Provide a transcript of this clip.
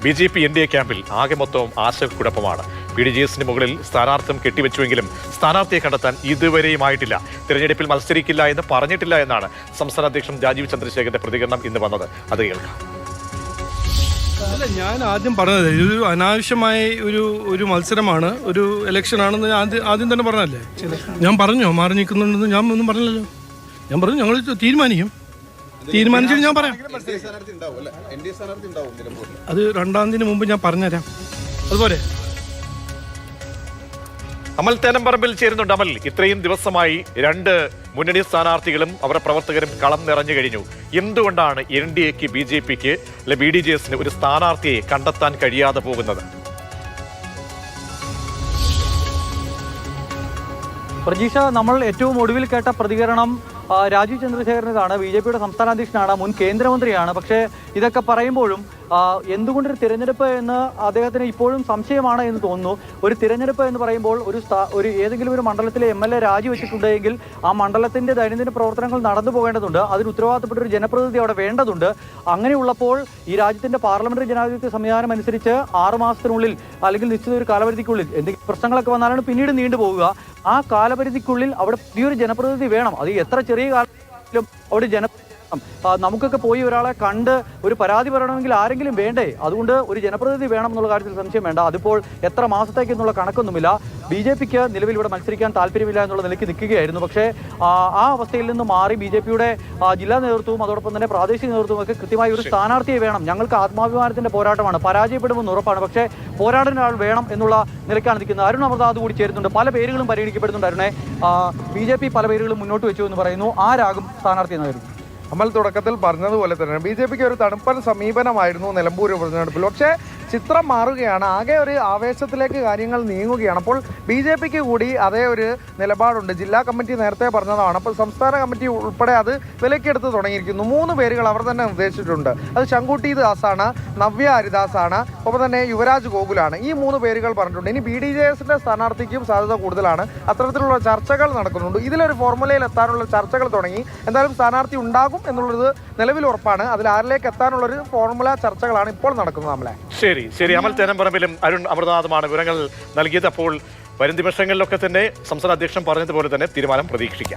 BJP NDA ക്യാമ്പിൽ ആകെ മൊത്തം ആശയക്കുഴപ്പമാണ്. BDJSന് മുകളിൽ സ്ഥാനാർത്ഥം കെട്ടിവെച്ചുവെങ്കിലും സ്ഥാനാർത്ഥിയെ കണ്ടെത്താൻ ഇതുവരെയുമായിട്ടില്ല. തിരഞ്ഞെടുപ്പിൽ മത്സരിക്കില്ല എന്ന് പറഞ്ഞിട്ടില്ല എന്നാണ് സംസ്ഥാന അധ്യക്ഷൻ രാജീവ് ചന്ദ്രശേഖരന്റെ പ്രതികരണം ഇന്ന് വന്നത്. അത് കേൾക്കാം. അല്ല, ഞാൻ ആദ്യം പറഞ്ഞത് ഇതൊരു അനാവശ്യമായ ഒരു മത്സരമാണ്, ഒരു ഇലക്ഷൻ ആണെന്ന് ആദ്യം തന്നെ പറഞ്ഞല്ലേ. ഞാൻ പറഞ്ഞോ മാറി നിൽക്കുന്നുണ്ടെന്ന്? ഞാൻ ഒന്നും പറഞ്ഞില്ലല്ലോ. ഞാൻ പറഞ്ഞു ഞങ്ങൾ തീരുമാനിച്ചിട്ട് ഞാൻ പറയാം. അത് 2-ാം തീയതിന് മുമ്പ് ഞാൻ പറഞ്ഞുതരാം. അതുപോലെ അമൽ തേനമ്പറമ്പിൽ ചേരുന്നുണ്ട്. അമൽ, ഇത്രയും ദിവസമായി 2 മുന്നണി സ്ഥാനാർത്ഥികളും അവരുടെ പ്രവർത്തകരും കളം നിറഞ്ഞു കഴിഞ്ഞു. എന്തുകൊണ്ടാണ് NDAക്ക് BJPക്ക് അല്ലെ BDJSന് ഒരു സ്ഥാനാർത്ഥിയെ കണ്ടെത്താൻ കഴിയാതെ പോകുന്നത്? പ്രജീഷ, നമ്മൾ ഏറ്റവും ഒടുവിൽ കേട്ട പ്രതികരണം രാജീവ് ചന്ദ്രശേഖരനാണ്. BJPയുടെ സംസ്ഥാന അധ്യക്ഷനാണ്, മുൻ കേന്ദ്രമന്ത്രിയാണ്. പക്ഷേ ഇതൊക്കെ പറയുമ്പോഴും എന്തുകൊണ്ടൊരു തിരഞ്ഞെടുപ്പ് എന്ന് അദ്ദേഹത്തിന് ഇപ്പോഴും സംശയമാണ് എന്ന് തോന്നുന്നു. ഒരു തിരഞ്ഞെടുപ്പ് എന്ന് പറയുമ്പോൾ ഒരു ഏതെങ്കിലും ഒരു മണ്ഡലത്തിലെ MLA രാജിവെച്ചിട്ടുണ്ടെങ്കിൽ ആ മണ്ഡലത്തിന്റെ ദൈനംദിന പ്രവർത്തനങ്ങൾ നടന്നു പോകേണ്ടതുണ്ട്. അതിന് ഉത്തരവാദിത്തപ്പെട്ട ഒരു ജനപ്രതിനിധി അവിടെ വേണ്ടതുണ്ട്. അങ്ങനെയുള്ളപ്പോൾ ഈ രാജ്യത്തിന്റെ പാർലമെന്ററി ജനാധിപത്യ സംവിധാനം അനുസരിച്ച് 6 മാസത്തിനുള്ളിൽ അല്ലെങ്കിൽ നിശ്ചിത ഒരു കാലപരിധിക്കുള്ളിൽ എന്തെങ്കിലും പ്രശ്നങ്ങളൊക്കെ വന്നാലാണ് പിന്നീട് നീണ്ടുപോവുക. ആ കാലപരിധിക്കുള്ളിൽ അവിടെ പുതിയൊരു ജനപ്രതിനിധി വേണം. അത് എത്ര ചെറിയ കാലത്തിലും അവിടെ നമുക്കൊക്കെ പോയി ഒരാളെ കണ്ട് ഒരു പരാതി പറയണമെങ്കിൽ ആരെങ്കിലും വേണ്ടേ? അതുകൊണ്ട് ഒരു ജനപ്രതിനിധി വേണം എന്നുള്ള കാര്യത്തിൽ സംശയം വേണ്ട. അതിപ്പോൾ എത്ര മാസത്തേക്ക് എന്നുള്ള കണക്കൊന്നുമില്ല. BJPക്ക് നിലവിൽ ഇവിടെ മത്സരിക്കാൻ താല്പര്യമില്ല എന്നുള്ള നിലയ്ക്ക് നിൽക്കുകയായിരുന്നു. പക്ഷേ ആ അവസ്ഥയിൽ നിന്ന് മാറി BJPയുടെ ജില്ലാ നേതൃത്വവും അതോടൊപ്പം തന്നെ പ്രാദേശിക നേതൃത്വവും ഒക്കെ കൃത്യമായി ഒരു സ്ഥാനാർത്ഥിയെ വേണം. ഞങ്ങൾക്ക് ആത്മാഭിമാനത്തിന്റെ പോരാട്ടമാണ്, പരാജയപ്പെടുമെന്ന് ഉറപ്പാണ്. പക്ഷേ പോരാടുന്ന ആൾ വേണം എന്നുള്ള നിലയ്ക്കാണ് നിൽക്കുന്നത്. അരുൺ അമൃതാദ് കൂടി ചേരുന്നുണ്ട്. പല പേരുകളും പരിഗണിക്കപ്പെടുന്നുണ്ട്. അരുണെ, BJP പല പേരുകളും മുന്നോട്ട് വെച്ചു എന്ന് പറയുന്നു. ആരാകും സ്ഥാനാർത്ഥി എന്ന് കരുതുന്നു? അമൽ തുടക്കത്തിൽ പറഞ്ഞതുപോലെ തന്നെ BJPക്ക് ഒരു തണുപ്പൻ സമീപനമായിരുന്നു നിലമ്പൂർ ഉപതെരഞ്ഞെടുപ്പിൽ. പക്ഷേ ചിത്രം മാറുകയാണ്. ആകെ ഒരു ആവേശത്തിലേക്ക് കാര്യങ്ങൾ നീങ്ങുകയാണ്. അപ്പോൾ BJPക്ക് കൂടി അതേ ഒരു നിലപാടുണ്ട്. ജില്ലാ കമ്മിറ്റി നേരത്തെ പറഞ്ഞതാണ്. അപ്പോൾ സംസ്ഥാന കമ്മിറ്റി ഉൾപ്പെടെ അത് വിലക്കെടുത്ത് തുടങ്ങിയിരിക്കുന്നു. 3 പേരുകൾ അവർ തന്നെ നിർദ്ദേശിച്ചിട്ടുണ്ട്. അത് ശങ്കുട്ടി ദാസാണ്, നവ്യ ഹരിദാസാണ്, ഒപ്പം തന്നെ യുവരാജ് ഗോകുലാണ്. ഈ 3 പേരുകൾ പറഞ്ഞിട്ടുണ്ട്. ഇനി BDJSന്റെ സ്ഥാനാർത്ഥിക്കും സാധ്യത കൂടുതലാണ്. അത്തരത്തിലുള്ള ചർച്ചകൾ നടക്കുന്നുണ്ട്. ഇതിലൊരു ഫോർമുലയിൽ എത്താനുള്ള ചർച്ചകൾ തുടങ്ങി. എന്തായാലും സ്ഥാനാർത്ഥി ഉണ്ടാകും എന്നുള്ളത് നിലവിൽ ഉറപ്പാണ്. അതിൽ ആരിലേക്ക് എത്താനുള്ളൊരു ഫോർമുല ചർച്ചകളാണ് ഇപ്പോൾ നടക്കുന്നത്. നമ്മളെ ശരി, അമൽ തേനമ്പറമ്പിലും അരുൺ അമൃതനാഥുമാണ് വിവരങ്ങൾ നൽകിയത്. അപ്പോൾ വരും ദിവസങ്ങളിലൊക്കെ തന്നെ സംസ്ഥാന അധ്യക്ഷൻ പറഞ്ഞതുപോലെ തന്നെ തീരുമാനം പ്രതീക്ഷിക്കാം.